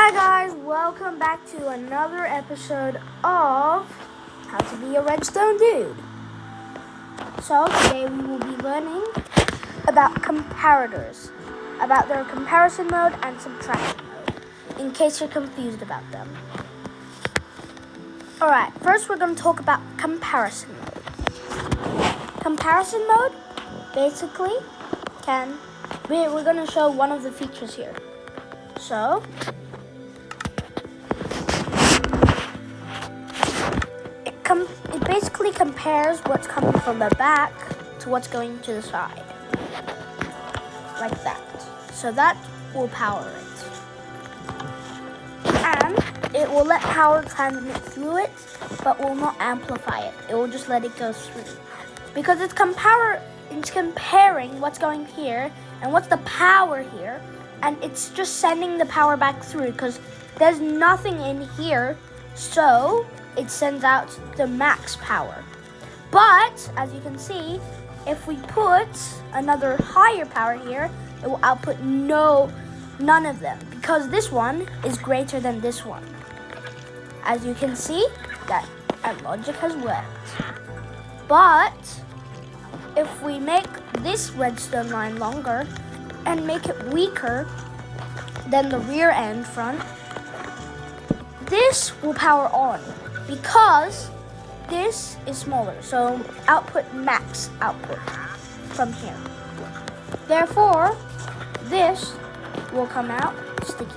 Hi guys, welcome back to another episode of How to Be a Redstone Dude. So today we will be learning about comparators, about their comparison mode and subtraction mode, in case you're confused about them. Alright, first we're going to talk about comparison mode. Comparison mode basically we're going to show one of the features here. So, it basically compares what's coming from the back to what's going to the side. Like that. So that will power it. And it will let power transmit through it, but will not amplify it. It will just let it go through. Because it's comparing what's going here and what's the power here, and it's just sending the power back through because there's nothing in here, so it sends out the max power. But as you can see, if we put another higher power here, it will output none of them, because this one is greater than this one. As you can see, that our logic has worked. But if we make this redstone line longer and make it weaker than the rear end front, this will power on because this is smaller. So max output from here. Therefore, this will come out sticky.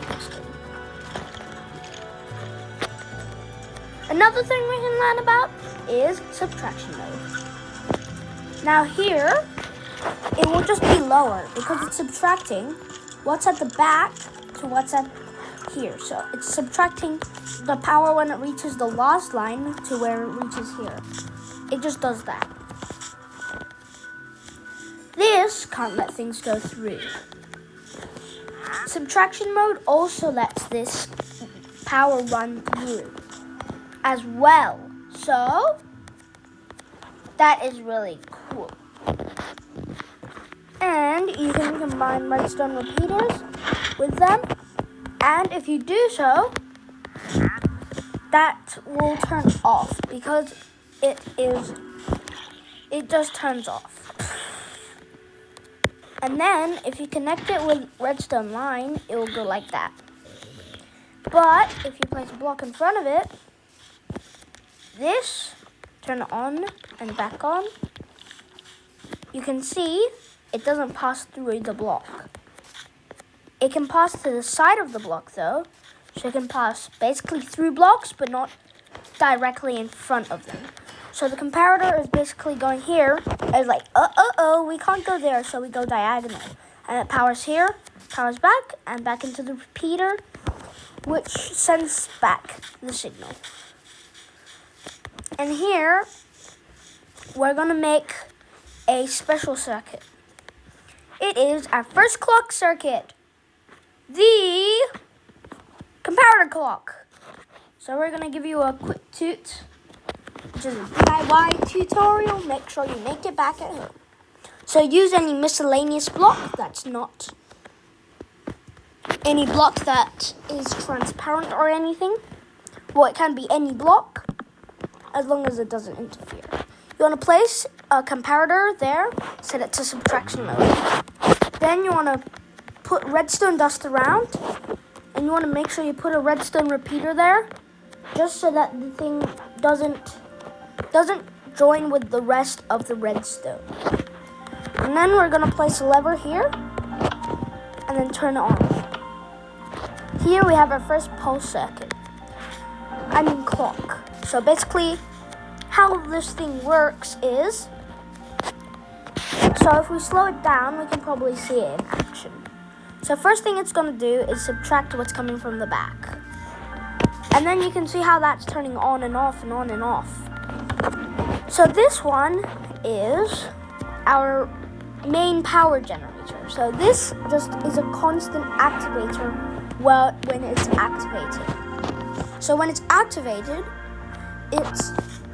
Another thing we can learn about is subtraction mode. Now here, it will just be lower because it's subtracting what's at the back to what's at here. So it's subtracting the power when it reaches the last line to where it reaches here. It just does that. This can't let things go through. Subtraction mode also lets this power run through as well. So that is really cool. And you can combine redstone repeaters with them. And if you do so, that will turn off because it just turns off. And then if you connect it with redstone line, it will go like that. But if you place a block in front of it, this turn on and back on, you can see it doesn't pass through the block. It can pass to the side of the block though, so it can pass basically through blocks but not directly in front of them. So the comparator is basically going here, and it's like, we can't go there, so we go diagonal. And it powers here, powers back, and back into the repeater, which sends back the signal. And here, we're going to make a special circuit. It is our first clock circuit, the comparator clock. So we're going to give you a quick toot, which is a DIY tutorial. Make sure you make it back at home. So use any miscellaneous block that's not any block that is transparent or anything. Well, it can be any block, as long as it doesn't interfere. You want to place a comparator there, set it to subtraction mode. Then you want to put redstone dust around, and you want to make sure you put a redstone repeater there, just so that the thing doesn't join with the rest of the redstone. And then we're going to place a lever here, and then turn it on. Here we have our first pulse circuit. Clock. So basically, how this thing works is, so if we slow it down, we can probably see it in action. So first thing it's going to do is subtract what's coming from the back. And then you can see how that's turning on and off and on and off. So this one is our main power generator. So this just is a constant activator when it's activated. So when it's activated,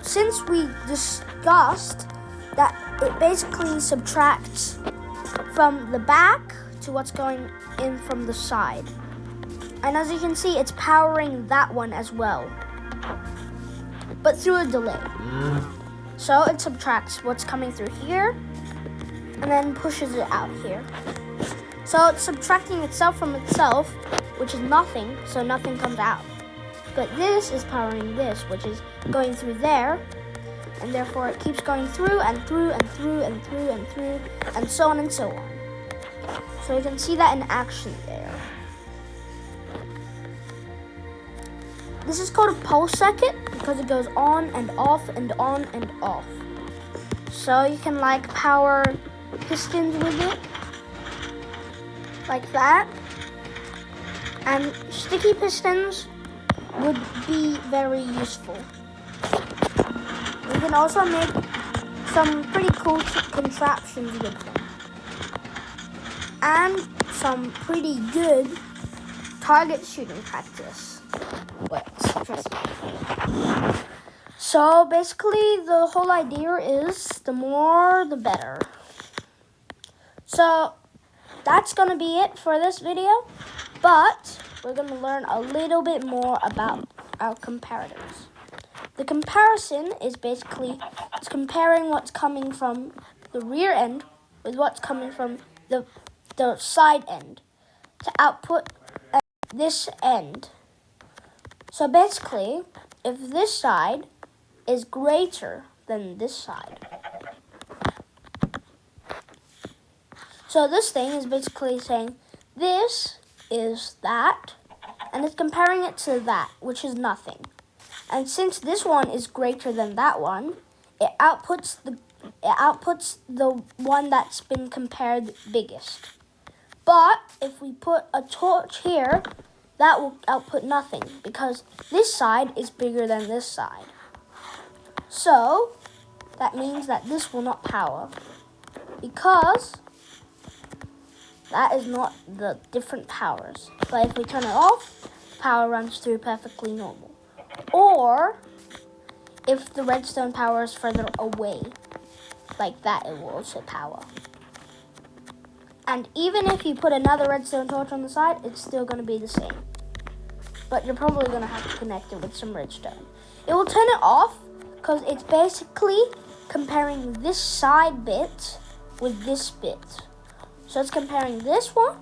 since we discussed that it basically subtracts from the back to what's going in from the side. And as you can see, it's powering that one as well, but through a delay. So it subtracts what's coming through here and then pushes it out here. So it's subtracting itself from itself, which is nothing, so nothing comes out. But this is powering this, which is going through there, and therefore it keeps going through and through and through and through and through, and so on and so on. So you can see that in action there. This is called a pulse circuit because it goes on and off and on and off. So you can like power pistons with it, like that. And sticky pistons would be very useful. You can also make some pretty cool contraptions with them. And some pretty good target shooting practice. Wait, trust me. So basically the whole idea is the more the better. So that's gonna be it for this video, but we're gonna learn a little bit more about our comparators. The comparison is basically it's comparing what's coming from the rear end with what's coming from the side end to output at this end. So basically, if this side is greater than this side, so this thing is basically saying this is that, and it's comparing it to that, which is nothing. And since this one is greater than that one, it outputs the one that's been compared biggest. But if we put a torch here, that will output nothing because this side is bigger than this side. So that means that this will not power because that is not the different powers. But if we turn it off, power runs through perfectly normal. Or if the redstone power is further away, like that, it will also power. And even if you put another redstone torch on the side, it's still going to be the same. But you're probably going to have to connect it with some redstone. It will turn it off because it's basically comparing this side bit with this bit. So it's comparing this one,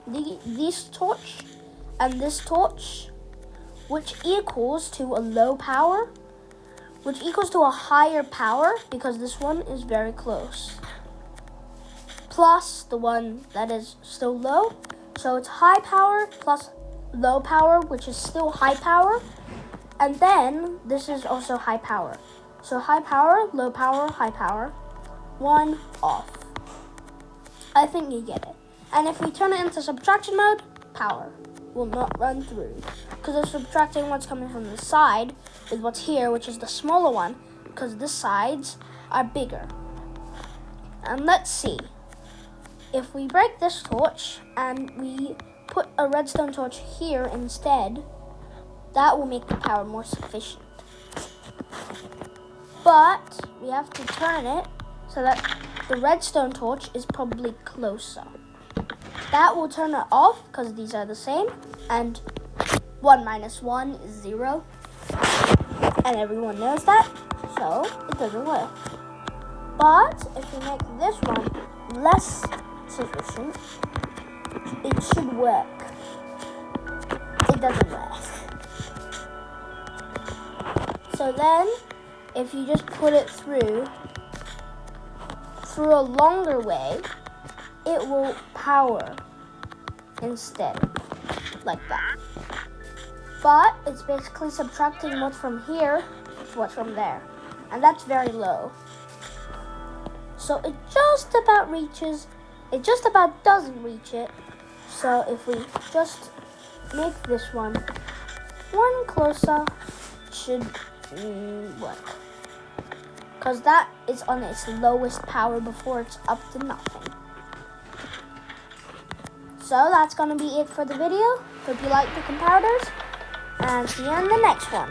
this torch, and this torch, which equals to a low power, which equals to a higher power because this one is very close. Plus the one that is still low. So it's high power plus low power, which is still high power. And then this is also high power. So high power, low power, high power. One off. I think you get it. And if we turn it into subtraction mode, power will not run through. Because it's subtracting what's coming from the side with what's here, which is the smaller one, because the sides are bigger. And let's see. If we break this torch and we put a redstone torch here instead, that will make the power more sufficient. But we have to turn it so that the redstone torch is probably closer. That will turn it off because these are the same, and 1 minus 1 is 0. And everyone knows that, so it doesn't work. But if we make this one less sufficient, it should work. It doesn't work. So then, if you just put it through a longer way, it will power instead, like that. But it's basically subtracting what's from here to what's from there, and that's very low. So it just about reaches. It just about doesn't reach it. So if we just make this one closer, it should work. Because that is on its lowest power before it's up to nothing. So that's going to be it for the video. Hope you like the comparators. And see you in the next one.